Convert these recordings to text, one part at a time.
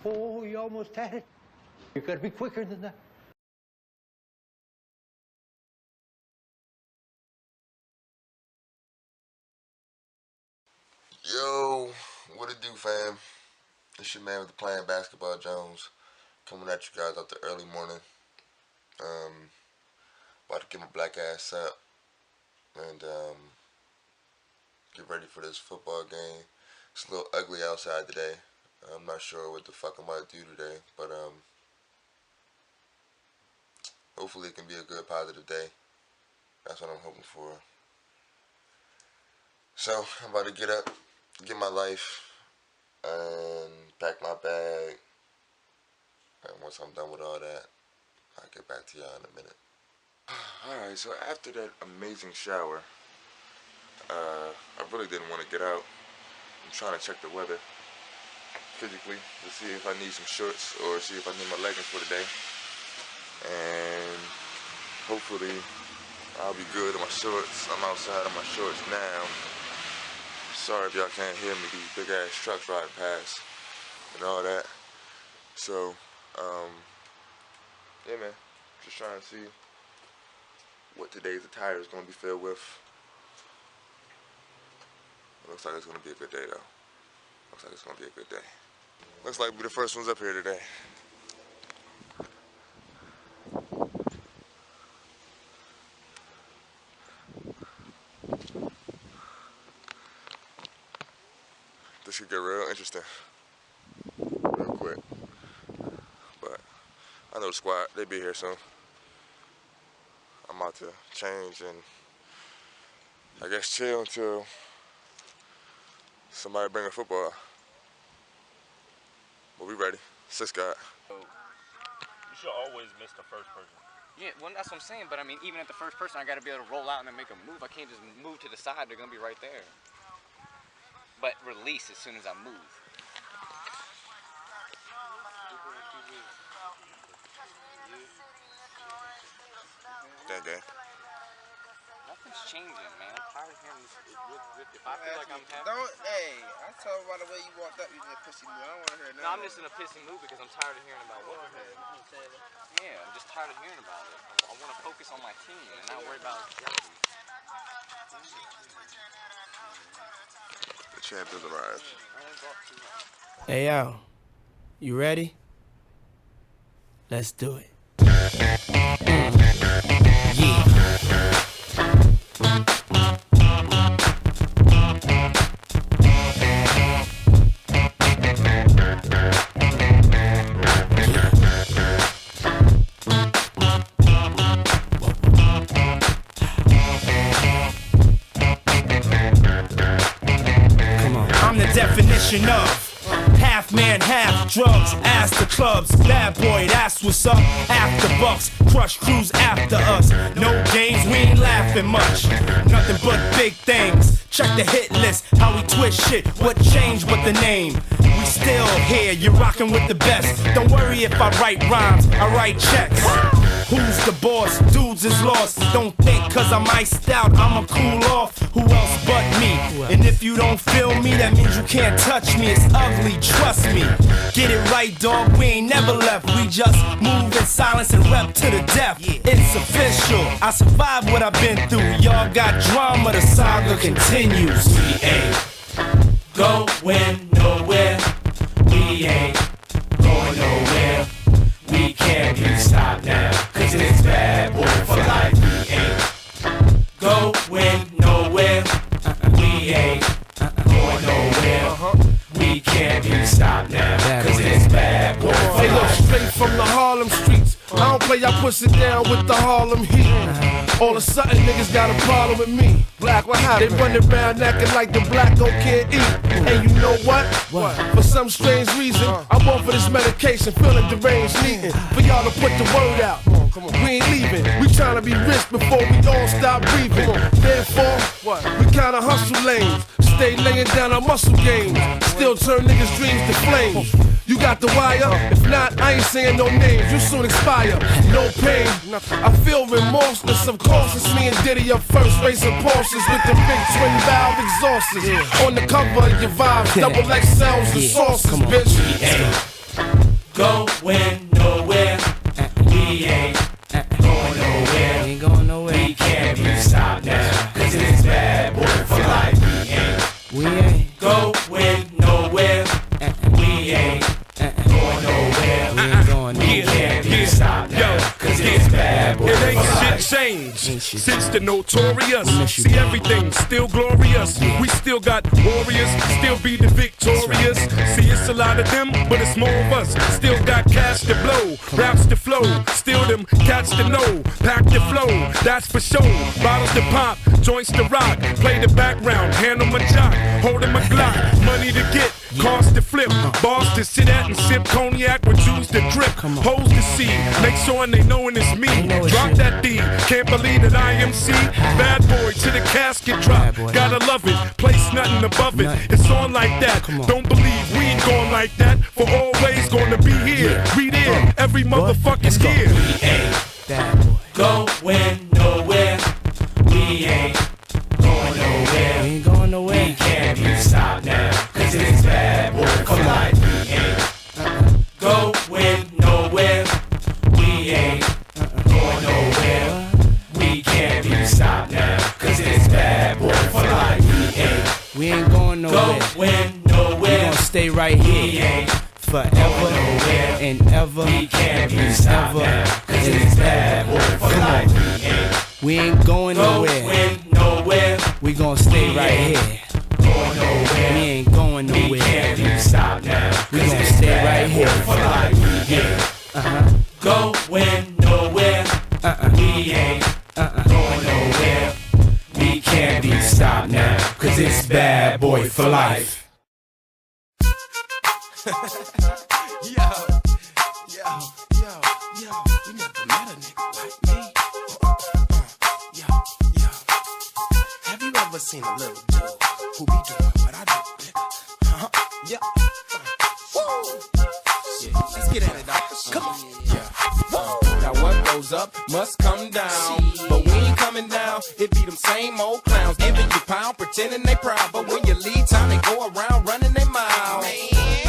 Oh, you almost had it. You gotta be quicker than that. Yo, what it do, fam? It's your man with the Playing Basketball Jones, coming at you guys out the early morning. About to get my black ass up and get ready for this football game. It's a little ugly outside today. I'm not sure what the fuck I'm about to do today, but hopefully it can be a good, positive day. That's what I'm hoping for. So I'm about to get up, get my life, and pack my bag. And once I'm done with all that, I'll get back to y'all in a minute. Alright, so after that amazing shower, I really didn't want to get out. I'm trying to check the weather physically to see if I need some shorts or see if I need my leggings for the day. And hopefully I'll be good in my shorts. I'm outside in my shorts now. Sorry if y'all can't hear me, these big ass trucks riding past and all that. So, yeah, man, just trying to see what today's attire is going to be filled with. It looks like it's going to be a good day, though. Looks like it's going to be a good day. Looks like we're the first ones up here today. This should get real interesting real quick. But I know the squad, they be here soon. I'm about to change and I guess chill until somebody bring a football. But we ready. Six God. You should always miss the first person. Yeah, well, that's what I'm saying. But I mean, even at the first person, I got to be able to roll out and then make a move. I can't just move to the side. They're gonna be right there. But release as soon as I move. Gang. Nothing's changing, man. I'm tired of hearing this. If I feel like I'm having... Hey, I told by the way you walked up, you in a pissy mood. I don't want to hear nothing. No, I'm just in a pissy mood because I'm tired of hearing about what I'm having. Yeah, I'm just tired of hearing about it. I want to focus on my team and not worry about jealousy. The champions arrived. Hey, yo. You ready? Let's do it. Yeah. I'm the definition of half man, half drugs, ass the clubs, bad boy, that's what's up. After bucks, crush crews after us. No games, we ain't laughing much. Nothing but big things. Check the hit list, how we twist shit. What changed but the name? We still here, you're rocking with the best. Don't worry if I write rhymes, I write checks. Who's the boss? Dudes is lost. Don't think cause I'm iced out, I'ma cool off. Who else but me? And if you don't feel me, that means you can't touch me. It's ugly, trust me. Get it right, dog, we ain't never left. We just move in silence and rep to the death. It's official, I survived what I've been through. Y'all got drama, the saga continues. We ain't going nowhere. We ain't going nowhere. We can't be stopped now, cause it's bad boy for life. We ain't going nowhere. We ain't going nowhere. We can't be stopped now, cause it's bad boy for life. Hey, look, straight from the Harlem streets. I don't play, I push it down with the Harlem heat. All of a sudden, niggas got a problem with me. Black, what happened? They run around acting like the black don't can't eat. And you know what? For some strange reason, I'm on for this medication, feeling deranged, needing for y'all to put the word out. We ain't leaving, we tryna be rich before we all stop breathing. Therefore, we kinda hustle lanes, stay laying down our muscle games, still turn niggas' dreams to flames. You got the wire? If not, I ain't saying no names, you soon expire. No pain, I feel remorseless. Of course, it's me and Diddy up first, racing Porsches with the big twin valve exhausters. On the cover of your vibes, double XLs and sauces, bitch. We ain't going nowhere. We ain't going nowhere. Ain't going nowhere. We can't be stopped now, cause it's bad boy for life. We ain't Going nowhere. We ain't going nowhere. We ain't going We nowhere. can't be stopped now, cause it's bad boy It for ain't life. shit changed Ain't shit since the notorious. miss you, See bro. everything's still glorious. We still got warriors, still be the victorious. See it's a lot of them, but it's more of us. Still got cash to blow, raps to flow. Still them cats to know, pack the flow. That's for sure. Bottles to pop, joints to rock. Play the background, handle my jock, holding my Glock. Money to get, cars to flip, bars to sit at and sip cognac with juice to drip. Hoes to see, make sure they knowin' it's me. Drop that D, can't believe that I am C. Bad boy to the casket drop, gotta love it, place nothing above it. It's on like that, don't believe we ain't going like that. For always gonna be here, we there, every motherfucking year. We ain't bad boy. going nowhere. We ain't going nowhere. We ain't going nowhere. We can't be stopped now, cause it's bad boy for life. We ain't going nowhere. We ain't going nowhere. We can't be stopped now, cause it's bad boy for life. We ain't going nowhere. Going We nowhere. gonna stay right We here ain't forever nowhere. and ever We can't be and stopped ever. now, cause it's bad boy for life. We ain't going nowhere. Going nowhere. We gonna stay right here. Going nowhere. We ain't going We nowhere. can't be stopped now. We gonna stay right here. For life. Yeah. Going nowhere. We ain't going nowhere. We can't be stopped now, cause it's bad boy for life. Yo, you never met a nigga like me. Yo, have you ever seen a little dude who be doing what I do, nigga? Yeah. Woo. Yeah, let's get at it, dog. Come on. Yeah. Now what goes up must come down, but we ain't coming down. It be them same old clowns giving you pound, pretending they proud, but when you leave time, they go around running their mouth.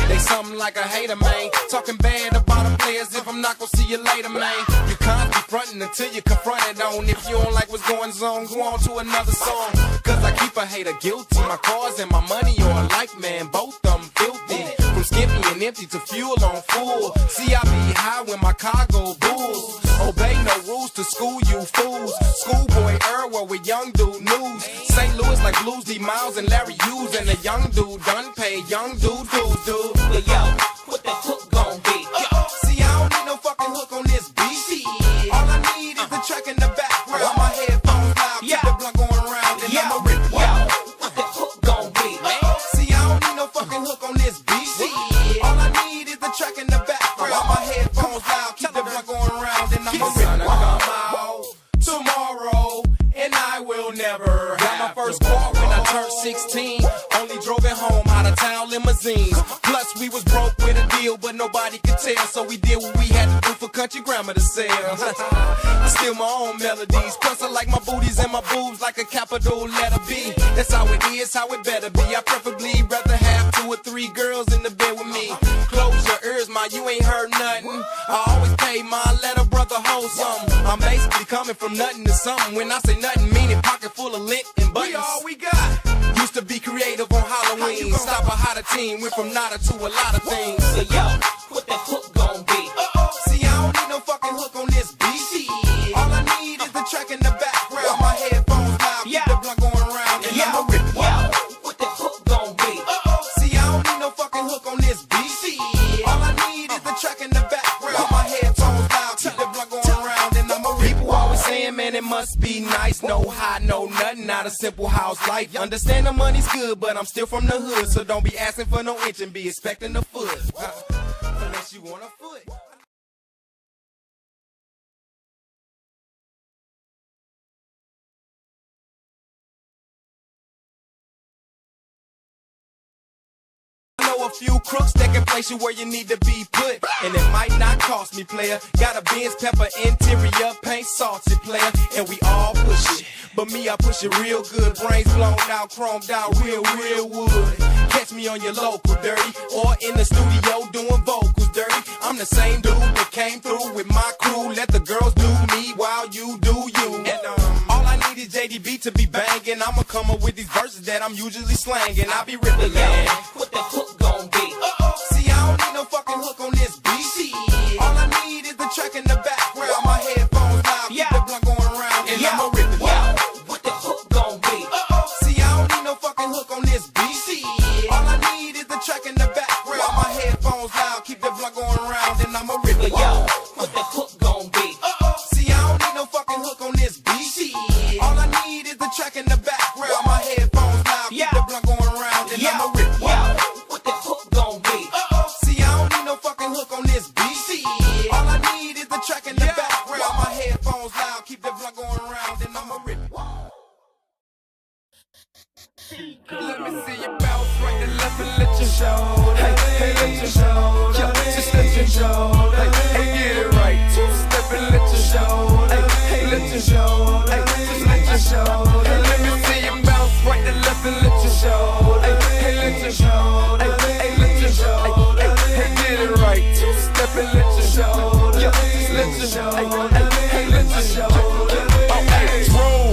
They something like a hater, man. Talking bad about them players if I'm not gonna see you later, man. You can't be frontin' until you confront it on. If you don't like what's going on, go on to another song. Cause I keep a hater guilty. My cars and my money are alike, man. Both them filthy. From skimpy and empty to fuel on full. See, I be high when my cargo bulls. Obey no rules to school, you fools. Schoolboy Earl with young dude news. St. Louis like Blues D. Miles and Larry Hughes. And the young dude done paid young dude. Yeah, yo, what that hook gon' be? See, I don't need no fucking hook on this beat. All I need is the track in the background. My headphones loud, keep the blunt going around, and I'ma rip. Yo, what that hook gon' be? See, I don't need no fucking hook on this beat. All I need is the track in the background. My headphones loud, keep the blunt going around, and I'ma rip. Gonna come out tomorrow, and I will never got my first car when I turned 16. Only drove it home out of town limousines. Plus we was broke with a deal, but nobody could tell. So we did what we had to do for country grammar to sell. I steal my own melodies. Plus I like my booties and my boobs like a capital letter B. That's how it is, how it better be. I preferably rather have 2 or 3 girls in the bed with me. Close your ears, ma, you ain't heard nothing. I always pay my let a brother hold something. I'm basically coming from nothing to something. When I say nothing, meaning pocket full of lint and buttons. We all we got. Used to be creative on Halloween. Stop a hotter team, went from nada to a lot of things. So yo, what that hook gon' be? See, I don't need no fucking hook on this beat. All I need is the track in the background. My headphones loud, keep the blunt going around, and I'ma rip. Yo, what that hook gon' be? See, I don't need no fucking hook on this beat. All I need is the track in the background. My headphones loud, keep the blunt going around, and I'ma rip. People always saying, man, it must be nice. No high, no nothing, not a simple house life. Understand the money's good, but I'm still from the hood. So don't be asking for no inch and be expecting a foot. Unless you want a foot. A few crooks that can place you where you need to be put, and it might not cost me, player. Got a Benz pepper interior paint salty, player, and we all push it. But me, I push it real good. Brains blown out, chromed out, real wood. Catch me on your local dirty, or in the studio doing vocals dirty. I'm the same dude that came through with my crew. Let the girls do me while you do you. And all I need is JDB to be banging. I'ma come up with these verses that I'm usually slanging. I be ripping man. What the hook gon' be? See, I don't need no fucking hook on this beat. All I need is the track in the background. My headphones loud, keep the blunt going around, and I'ma rip it. What the hook gon' be? See, I don't need no fucking hook on this beat. All I need is the track in the background. My headphones loud, keep the blunt going around, and I'ma rip it. What the hook gon' be? See, I don't need no fucking hook on this beat. All I need is the track in the background. My headphones loud, keep the blunt going around, and I'ma rip it. What the hook gon' be? See, I don't need no fucking hook on this beat. All I need is the track in the background. My headphones loud, keep the blunt going around, and I'ma rip it. Let me see you bounce right to left and let you show. Hey, let you show. Just let you show. Hey, get it right. Two-step and let you show. Hey, let you show. Just let you show. Let me see you bounce right to left and let you show. Hey, let you show. Hey, let you show. Hey, get it right. Two-step and let you show. Just let you show. Hey, let you show. Hey, roll.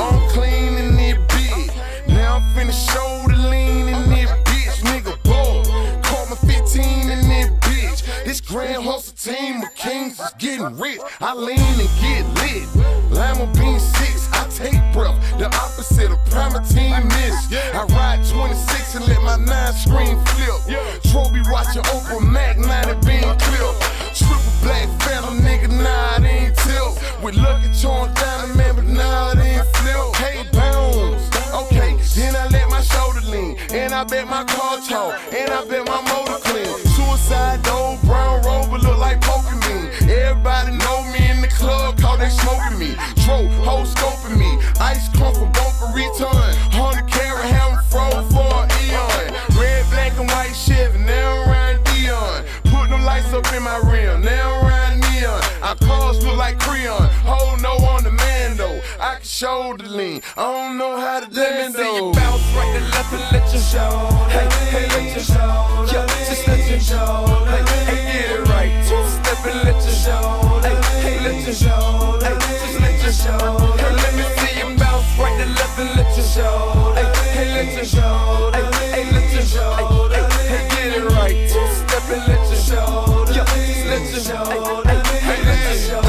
I'm clean in it big. Now I'm finna show the lean in this bitch, nigga, boy. Call my 15 in this bitch. This grand hustle team of kings is getting rich. I lean and get lit. Lima bean 6, I take breath. The opposite of Primatine miss. I ride 26 and let my 9 screen flip. Trophy watching Oprah Mac 90 bean clip. Triple black phantom, nigga, nah, it ain't tilt. With Lucky Charms down, man, but nah, it ain't flip. Hey, bounce. Okay, then I let my shoulder lean, and I bet my car talk, and I bet my motor clean. Suicide door, brown rover look like Pokemon. Everybody know me in the club, cause they smoking me. Tro, whole scoping me. Ice crumb for Boca Raton. 100 carat hammer froze for an eon. Red, black, and white Chevy, now around Dion. Put them lights up in my rim, now around neon. Our cars look like Creon. Hold no on the man though. I can shoulder lean. I don't know how to dance though. Let me see you bounce right to left and let you show. Hey, let you show. Just let you show. Hey, get it right. Two-step and let you show. Hey, let you show. Just let you show. Let me see you bounce right to left and let you show. Hey, let you show. Hey, let you show. Hey, get it right. Two-step and let you show. Just let you show. Hey, let you show.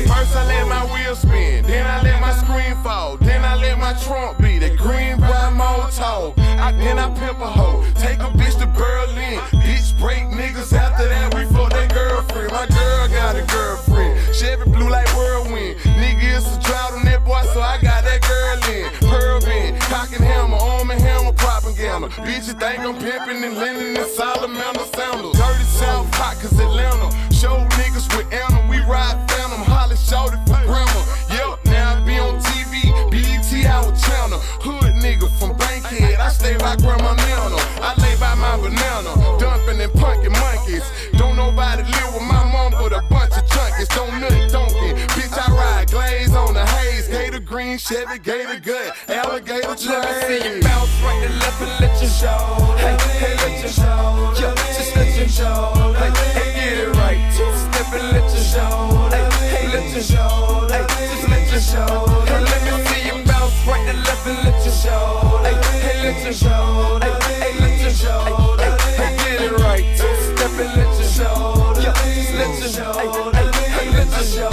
First I let my wheel spin, then I let my screen fall, then I let my trunk be that green bright motor. Then I pimp a hoe, take a bitch to Berlin. Bitch break niggas, after that we fuck that girlfriend. My girl got a girlfriend, Chevy blue like whirlwind. Nigga, it's a drought on that boy, so I got that girl in. Pearl band, cock and hammer, arm and hammer, propaganda. Bitches think I'm pimping and lending and salamander sandals. Dirty South hot, cause Atlanta. Show niggas with Anna, we ride phantom. Holly shouted for grandma. Yep, now I be on TV, BET our channel. Hood nigga from Bankhead, I stay by Grandma Nana. I lay by my banana, dumping and punkin' monkeys. Don't nobody live with my mom but a bunch of junkies. Don't nut donkey, bitch I ride glaze on the haze. Gator green, Chevy, gator gut, alligator train. Let me see you bounce right to left and let you show. Hey, let you show. Just let you show. Hey, get it right. Two-step and let you show. Hey, let you show. Just let you show. Let me see you bounce right to left and let you show. Hey, let you show. Hey, let you show. Hey, get it right. Two-step and let you show. Just let you show. Hey, let you show.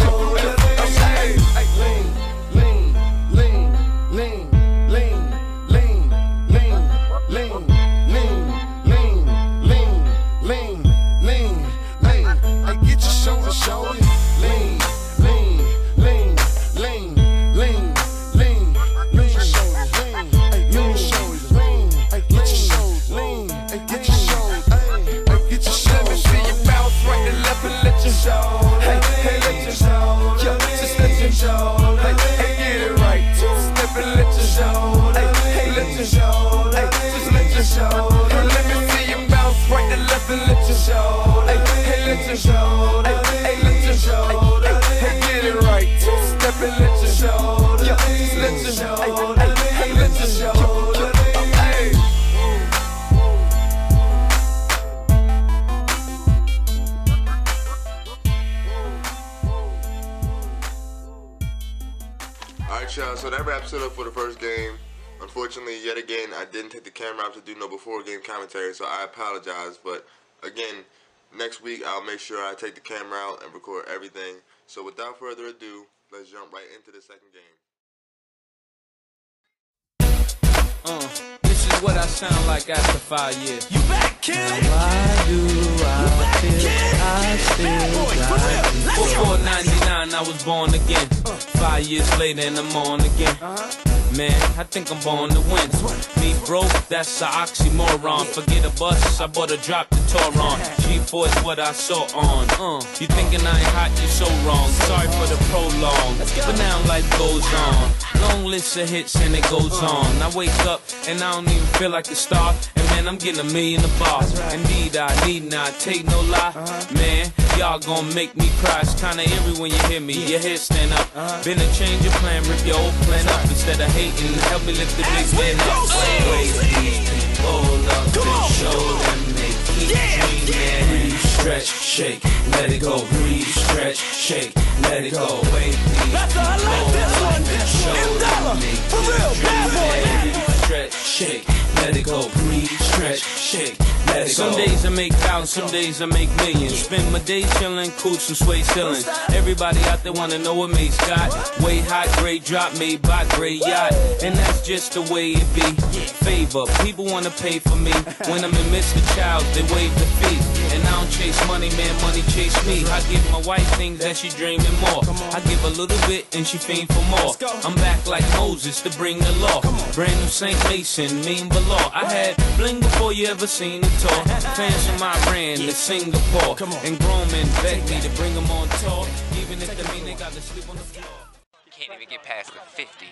Hey, lean, lean, lean, lean, lean, lean, lean, lean, lean, lean, lean, lean. Hey, get your shoulder, shoulder. Lean, lean, lean, lean, lean, lean, lean, shoulders, lean, hey, lean shoulders, lean, hey, get your shoulders, lean, hey, get your shoulders, hey, get your shoulders. Let me see you bounce right to left and let you show. Hey, let you show. Just let you show. Hey, get it right. Two-step and let you show. Hey, let you show. Just let you show. Let me see you bounce right to left and let you show. Hey, let you show. Hey, let you show. Hey, get it right. Two-step and let you show. Just let you show. Hey, let you show. Hey. Alright, y'all, so that wraps it up for the first game. Unfortunately, yet again, I didn't take the camera out to do no before game commentary, so I apologize. But again, next week I'll make sure I take the camera out and record everything. So without further ado, let's jump right into the second game. This is what I sound like after 5 years. You back, kid? Why do I still Before 99, I was born again. 5 years later, and I'm on again. Man, I think I'm born to win. Me broke, that's an oxymoron. Forget a bus, I bought a drop to Toron. G4 is what I saw on. You thinking I ain't hot, you're so wrong. Sorry for the prolong, but now life goes on. Long list of hits and it goes on. I wake up and I don't even feel like a star. And man, I'm getting $1 million a bar. Indeed, I need not take no lie. Man, y'all gon' make me cry. It's kinda eerie when you hear me. Your head stand up. Been a change of plan, rip your old plan up. Instead of hating, help me lift the big man up. Wake these people up and show them they keep dreaming. Breathe, stretch, shake, let it go. Breathe, stretch, shake, let it go. Wake these people up and show them they keep dreaming. Stretch, shake, let it go. Breathe, stretch, shake, let it go. Some days I make thousands, some days I make millions. Spend my day chillin', cool some suede ceilings. Everybody out there wanna know what Mace got. Way hot, grade drop made by Gray Yacht. And that's just the way it be. Favor, people wanna pay for me. When I'm in Mr. Childs, they wave the fee. And I don't chase money, man, money chase me. I give my wife things that she dreaming more. I give a little bit and she fiend for more. I'm back like Moses to bring the law. Brand new St. Mason, mean below. I had bling before you ever seen it talk. Fans from Iran to Singapore. And grown men beg me to bring them on tour. Even if they mean they got to sleep on the floor. You can't even get past the 50.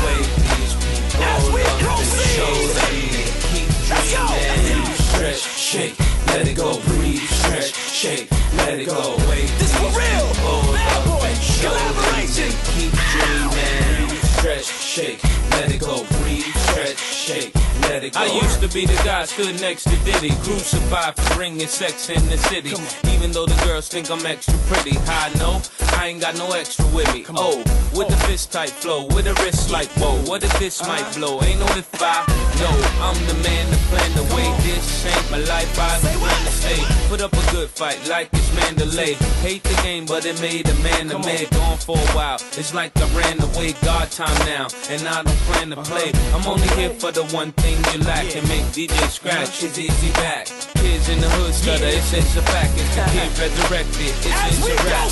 Wave these people up and show them they keep dreaming. Stretch, shake, let it go. Breathe, stretch, shake, let it go. Wave these people up and show them they keep dreaming. Stretch, shake, let it go. Breathe, stretch, shake, let it go. I used to be the guy stood next to Diddy, crucified for bringing sex in the city. Even though the girls think I'm extra pretty, I know I ain't got no extra with me. Oh, with the fist tight flow, with a wrist like whoa. What if this might blow? Ain't no if I know. I'm the man to plan the way. This ain't my life. I plan to stay. Put up a good fight like it's Mandalay. Hate the game, but it made a man a man. Gone for a while. It's like I ran away. God time now, and I don't plan to play. I'm only here for the one thing you lack and make DJ scratch his easy back. Kids in the hood stutter, it's a fact. It's the kid resurrected. It's a rap.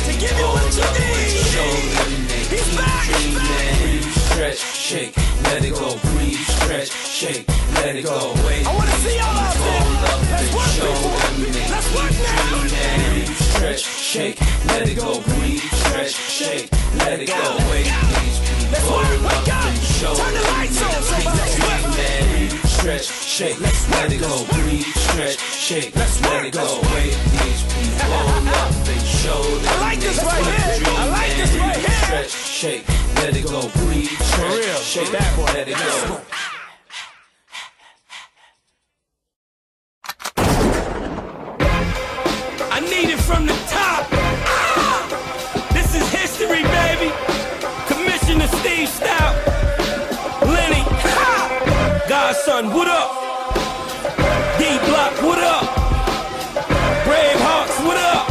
To give you what you need. Show them they keep dreaming. Stretch, shake, let it go. Breathe, stretch, shake, let it go. Wait, I wanna see y'all out there. Let's work, people. Let's work now. Stretch, shake, let it go. Breathe, stretch, shake, let it go. Wait, let's work, wake up. Turn the lights on, let's work. Stretch, shake, let it go. Breathe, stretch, shake, let it go. Wait, these people up and show them. I like this right here. I like this right here. Stretch, shake, let it go. Breathe, stretch, shake, let it go. I need it from the top. This is history, baby. Commissioner Steve Stout, Lenny, Godson, what up? D-Block, what up? Bravehearts, what up?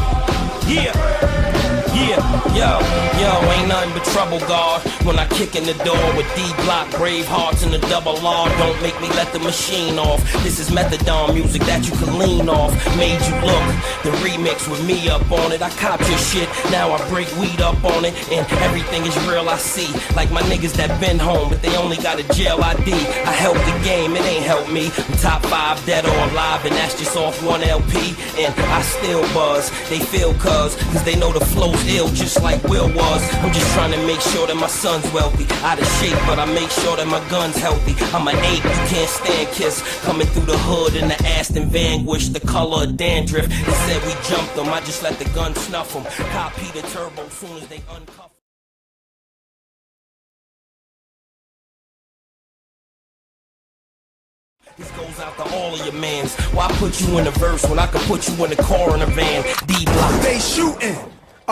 Yo, ain't nothing but trouble, God. When I kick in the door with D-Block, Bravehearts, and the double R. Don't make me let the machine off. This is methadone music that you can lean off. Made you look, the remix with me up on it. I copped your shit, now I break weed up on it. And everything is real, I see. Like my niggas that been home, but they only got a jail ID. I helped the game, it ain't helped me. I'm top 5 dead or alive, and that's just off 1 LP. And I still buzz, they feel cuz they know the flow's ill, just like Will was. I'm just trying to make sure that my son's wealthy. Out of shape, but I make sure that my gun's healthy. I'm an ape, you can't stand Kiss. Coming through the hood in the Aston Vanquish, the color of dandruff. They said we jumped them, I just let the gun snuff them. Copy the turbo soon as they uncuff. This goes out to all of your mans. Why put you in the verse when I could put you in the car in a van? D-Block. They shooting.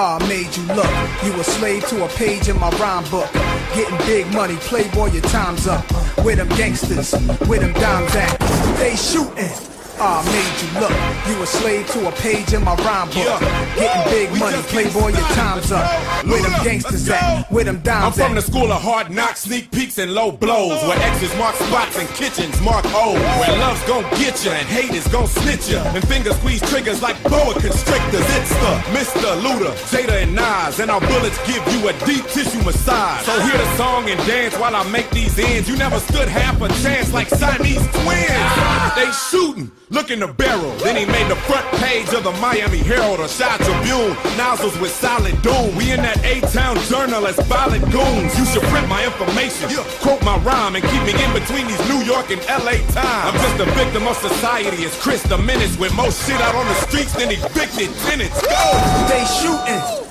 Made you look. You a slave to a page in my rhyme book. Getting big money, playboy, your time's up. Where them gangsters, where them dimes at? They shooting. Made you look. You a slave to a page in my rhyme book. Getting big money, playboy, your time's up. Where them gangsters at? Where them dimes at? I'm from the school of hard knocks, sneak peeks, and low blows. Where X's mark spots and kitchens mark O's. Where love's gon' get ya and hate is gon' snitch ya. And finger squeeze triggers like boa constrictors. It's the Mr. Luda, Jada, and Nas. And our bullets give you a deep tissue massage. So hear the song and dance while I make these ends. You never stood half a chance like Siamese twins. They shooting. Look in the barrel. Then he made the front page of the Miami Herald or Chi Tribune. Nozzles with solid doom. We in that A-Town journal as violent goons. You should print my information, quote my rhyme, and keep me in between these New York and LA times. I'm just a victim of society. It's Chris the Menace with more shit out on the streets than evicted tenants. Go! They shooting.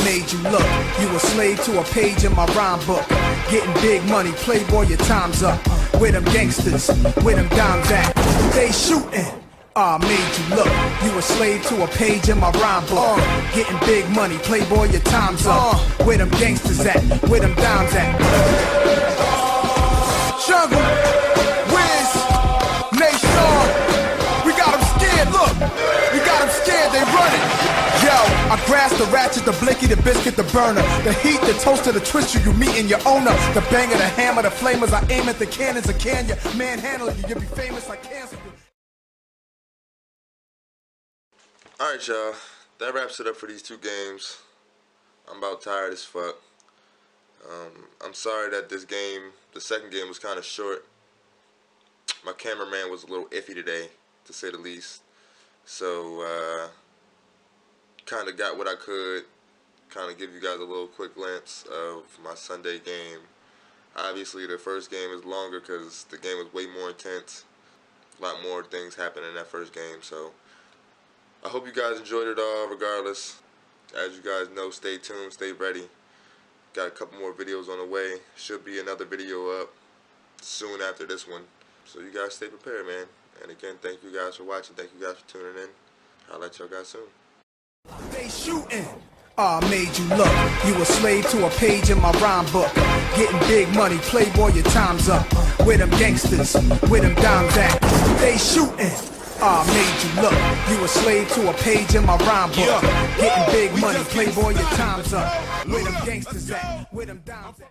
Made you look. You a slave to a page in my rhyme book. Getting big money, playboy, your time's up. Where them gangsters, where them dimes at? They shooting. Made you look. You a slave to a page in my rhyme book. Getting big money, playboy, your time's up. Where them gangsters at? Where them dimes at? Jungle, Wiz, Nation. We got them scared, look. We got them scared, they running. Yo, I grasp the ratchet, the blicky, the biscuit, the burner, the heat, the toaster, the twister, you meet in your owner, the banger, the hammer, the flamers, I aim at the cannons, I can ya, manhandle you, you'll be famous, I cancel you. Alright, y'all. That wraps it up for these two games. I'm about tired as fuck. I'm sorry that this game, the second game, was kind of short. My cameraman was a little iffy today, to say the least. So, kind of got what I could. Kind of give you guys a little quick glance of my Sunday game. Obviously, the first game is longer because the game was way more intense. A lot more things happened in that first game, so I hope you guys enjoyed it all regardless. As you guys know, stay tuned, stay ready. Got a couple more videos on the way. Should be another video up soon after this one. So you guys stay prepared, man. And again, thank you guys for watching. Thank you guys for tuning in. I'll let y'all guys soon. They shooting. Made you look. You a slave to a page in my rhyme book. Getting big money, playboy, your time's up. Where them gangsters, where them dimes at? They shooting. Made you look. You a slave to a page in my rhyme book. Getting big money, playboy, your time's up. Where them gangsters at? Where them dimes at?